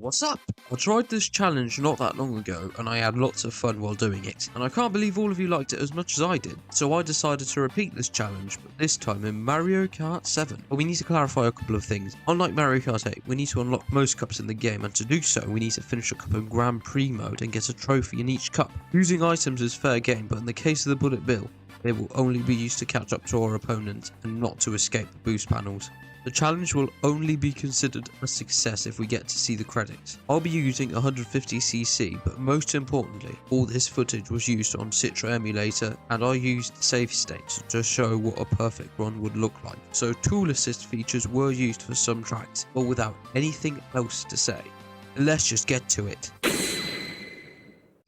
What's up? I tried this challenge not that long ago and I had lots of fun while doing it, and I can't believe all of you liked it as much as I did, so I decided to repeat this challenge, but this time in Mario Kart 7. But we need to clarify a couple of things. Unlike Mario Kart 8, we need to unlock most cups in the game, and to do so we need to finish a cup in Grand Prix mode and get a trophy in each cup. Using items is fair game, but in the case of the bullet bill, they will only be used to catch up to our opponent and not to escape the boost panels. The challenge will only be considered a success if we get to see the credits. I'll be using 150cc, but most importantly, all this footage was used on Citra emulator, and I used save states to show what a perfect run would look like. So tool assist features were used for some tracks, but without anything else to say. Let's just get to it.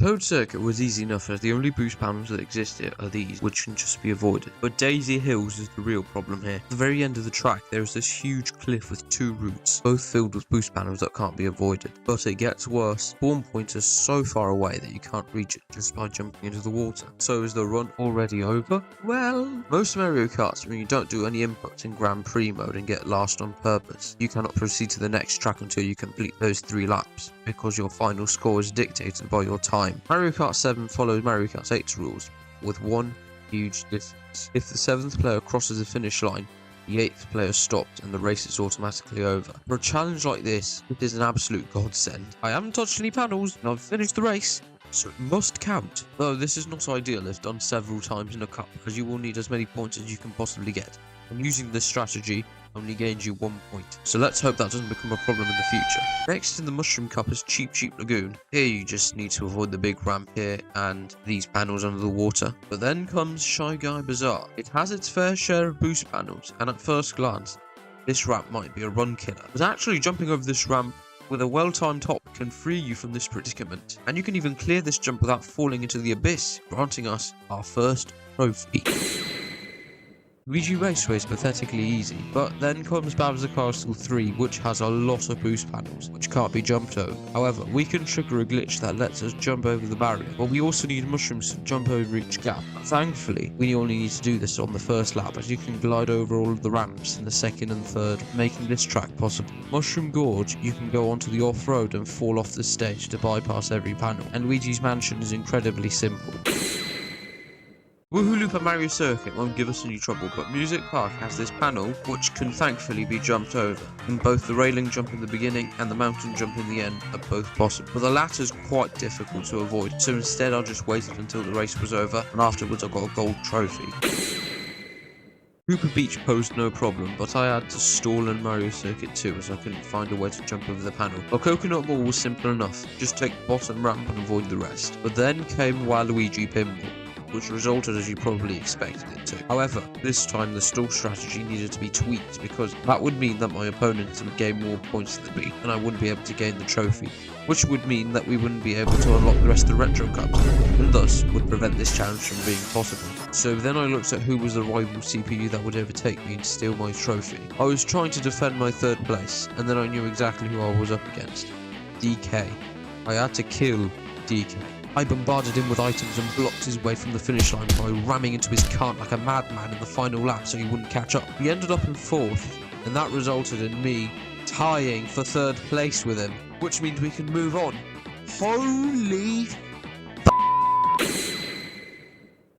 Toad Circuit was easy enough, as the only boost panels that exist here are these, which can just be avoided. But Daisy Hills is the real problem here. At the very end of the track, there is this huge cliff with two routes, both filled with boost panels that can't be avoided. But it gets worse. Spawn point is so far away that you can't reach it just by jumping into the water. So is the run already over? Well, most Mario Karts, when you don't do any inputs in Grand Prix mode and get last on purpose, you cannot proceed to the next track until you complete those 3 laps, because your final score is dictated by your time. Mario Kart 7 follows Mario Kart 8's rules, with one huge difference. If the 7th player crosses the finish line, the 8th player stopped and the race is automatically over. For a challenge like this, it is an absolute godsend. I haven't touched any panels and I've finished the race, so it must count. Though this is not ideal if done several times in a cup, as you will need as many points as you can possibly get. And using this strategy only gains you 1 point, so let's hope that doesn't become a problem in the future. Next in the Mushroom Cup is Cheap Lagoon. Here you just need to avoid the big ramp here and these panels under the water. But then comes Shy Guy Bazaar. It has its fair share of boost panels, and at first glance, this ramp might be a run killer. But actually jumping over this ramp with a well-timed hop can free you from this predicament, and you can even clear this jump without falling into the abyss, granting us our first trophy. Luigi Raceway is pathetically easy, but then comes Bowser Castle 3, which has a lot of boost panels, which can't be jumped over. However, we can trigger a glitch that lets us jump over the barrier, but we also need mushrooms to jump over each gap. Thankfully, we only need to do this on the first lap, as you can glide over all of the ramps in the second and third, making this track possible. Mushroom Gorge, you can go onto the off-road and fall off the stage to bypass every panel, and Luigi's Mansion is incredibly simple. Woohoo Loop and Mario Circuit won't give us any trouble, but Music Park has this panel which can thankfully be jumped over, and both the railing jump in the beginning and the mountain jump in the end are both possible, but the latter is quite difficult to avoid, so instead I just waited until the race was over, and afterwards I got a gold trophy. Cooper Beach posed no problem, but I had to stall in Mario Circuit 2 as I couldn't find a way to jump over the panel. While Coconut Ball was simple enough, just take the bottom ramp and avoid the rest. But then came Waluigi Pinball, which resulted as you probably expected it to. However, this time the stall strategy needed to be tweaked, because that would mean that my opponents would gain more points than me, and I wouldn't be able to gain the trophy, which would mean that we wouldn't be able to unlock the rest of the Retro Cups, and thus would prevent this challenge from being possible. So then I looked at who was the rival CPU that would overtake me and steal my trophy. I was trying to defend my 3rd place, and then I knew exactly who I was up against. DK. I had to kill DK. I bombarded him with items and blocked his way from the finish line by ramming into his cart like a madman in the final lap so he wouldn't catch up. We ended up in 4th, and that resulted in me tying for 3rd place with him, which means we can move on. Holy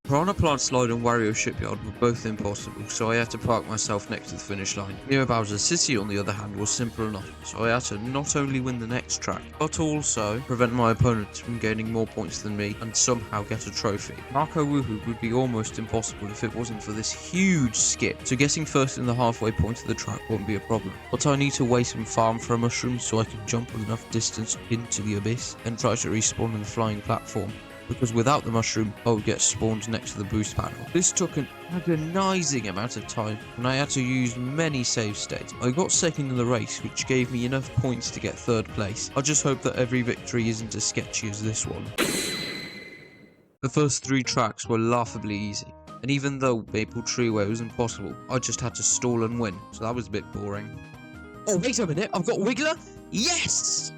Piranha Plant Slide and Wario Shipyard were both impossible, so I had to park myself next to the finish line. Neo Bowser City, on the other hand, was simple enough, so I had to not only win the next track, but also prevent my opponents from gaining more points than me and somehow get a trophy. Marco Woohoo would be almost impossible if it wasn't for this huge skip, so getting first in the halfway point of the track won't be a problem. But I need to wait and farm for a mushroom so I can jump enough distance into the abyss and try to respawn in the flying platform, because without the mushroom, I would get spawned next to the boost panel. This took an agonizing amount of time, and I had to use many save states. I got 2nd in the race, which gave me enough points to get 3rd place. I just hope that every victory isn't as sketchy as this one. The first 3 tracks were laughably easy, and even though Maple Treeway was impossible, I just had to stall and win, so that was a bit boring. Oh, wait a minute, I've got Wiggler? Yes!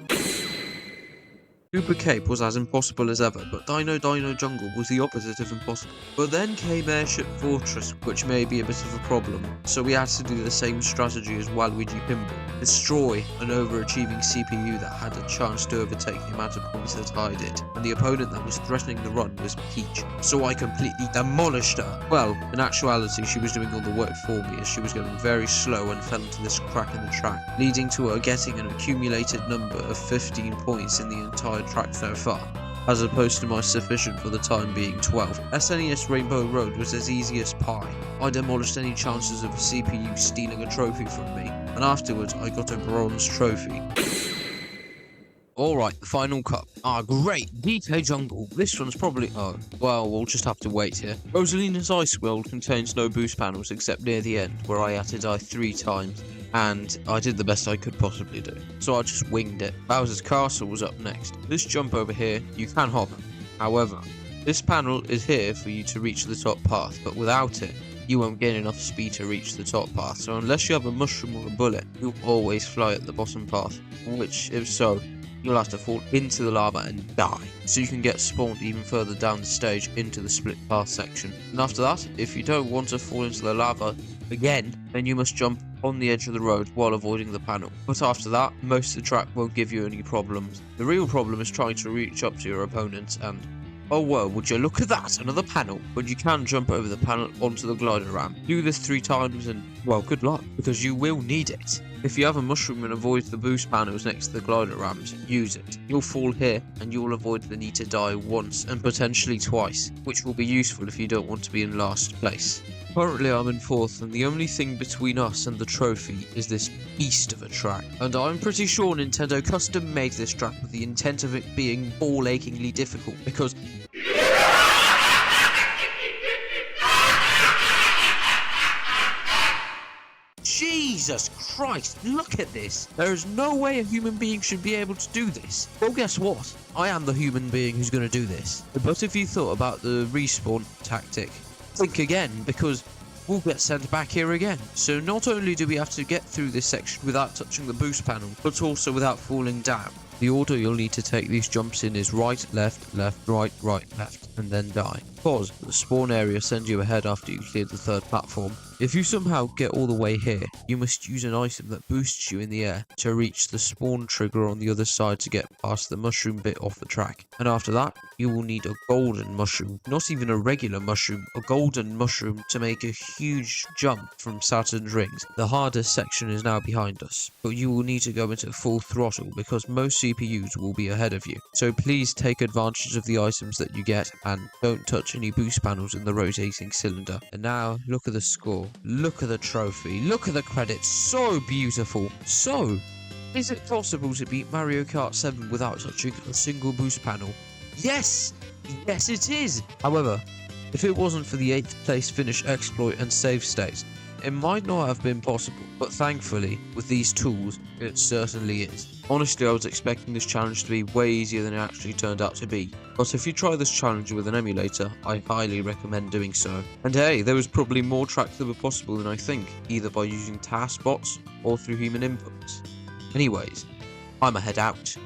Super Cape was as impossible as ever, but Dino Dino Jungle was the opposite of impossible. But then came Airship Fortress, which may be a bit of a problem, so we had to do the same strategy as Waluigi Pinball. Destroy an overachieving CPU that had a chance to overtake the amount of points that I did, and the opponent that was threatening the run was Peach, so I completely demolished her. Well, in actuality, she was doing all the work for me as she was going very slow and fell into this crack in the track, leading to her getting an accumulated number of 15 points in the entire track so far, as opposed to my sufficient for the time being 12. SNES Rainbow Road was as easy as pie. I demolished any chances of a CPU stealing a trophy from me, and afterwards I got a bronze trophy. Alright, the final cup. Ah, great! DK Jungle. This one's probably... Oh, well, we'll just have to wait here. Rosalina's Ice World contains no boost panels except near the end, where I had to die 3 times, and I did the best I could possibly do. So I just winged it. Bowser's Castle was up next. This jump over here, you can hop. However, this panel is here for you to reach the top path, but without it, you won't gain enough speed to reach the top path. So unless you have a mushroom or a bullet, you'll always fly at the bottom path, which, if so, you'll have to fall into the lava and die, so you can get spawned even further down the stage into the split path section. And after that, if you don't want to fall into the lava again, then you must jump on the edge of the road while avoiding the panel. But after that, most of the track won't give you any problems. The real problem is trying to reach up to your opponent and... oh well, would you look at that, another panel. But you can jump over the panel onto the glider ramp. Do this 3 times and, well, good luck, because you will need it. If you have a mushroom and avoid the boost panels next to the glider ramps, use it. You'll fall here, and you will avoid the need to die once, and potentially twice, which will be useful if you don't want to be in last place. Currently I'm in 4th, and the only thing between us and the trophy is this beast of a track. And I'm pretty sure Nintendo custom made this track with the intent of it being ball-achingly difficult, because... Jesus Christ, look at this! There is no way a human being should be able to do this. Well, guess what? I am the human being who's going to do this. But if you thought about the respawn tactic, think again, because we'll get sent back here again. So not only do we have to get through this section without touching the boost panel, but also without falling down. The order you'll need to take these jumps in is right, left, left, right, right, left, and then die. Pause. The spawn area sends you ahead after you clear the 3rd platform. If you somehow get all the way here, you must use an item that boosts you in the air to reach the spawn trigger on the other side to get past the mushroom bit off the track. And after that, you will need a golden mushroom, not even a regular mushroom, a golden mushroom to make a huge jump from Saturn's rings. The hardest section is now behind us, but you will need to go into full throttle because most CPUs will be ahead of you. So please take advantage of the items that you get and don't touch any boost panels in the rotating cylinder. And now, look at the score. Look at the trophy. Look at the credits. So beautiful. So, is it possible to beat Mario Kart 7 without touching a single boost panel? Yes! Yes, it is! However, if it wasn't for the 8th place finish exploit and save state, it might not have been possible, but thankfully, with these tools, it certainly is. Honestly, I was expecting this challenge to be way easier than it actually turned out to be, but if you try this challenge with an emulator, I highly recommend doing so. And hey, there was probably more tracks that were possible than I think, either by using task bots or through human inputs. Anyways, I'ma head out.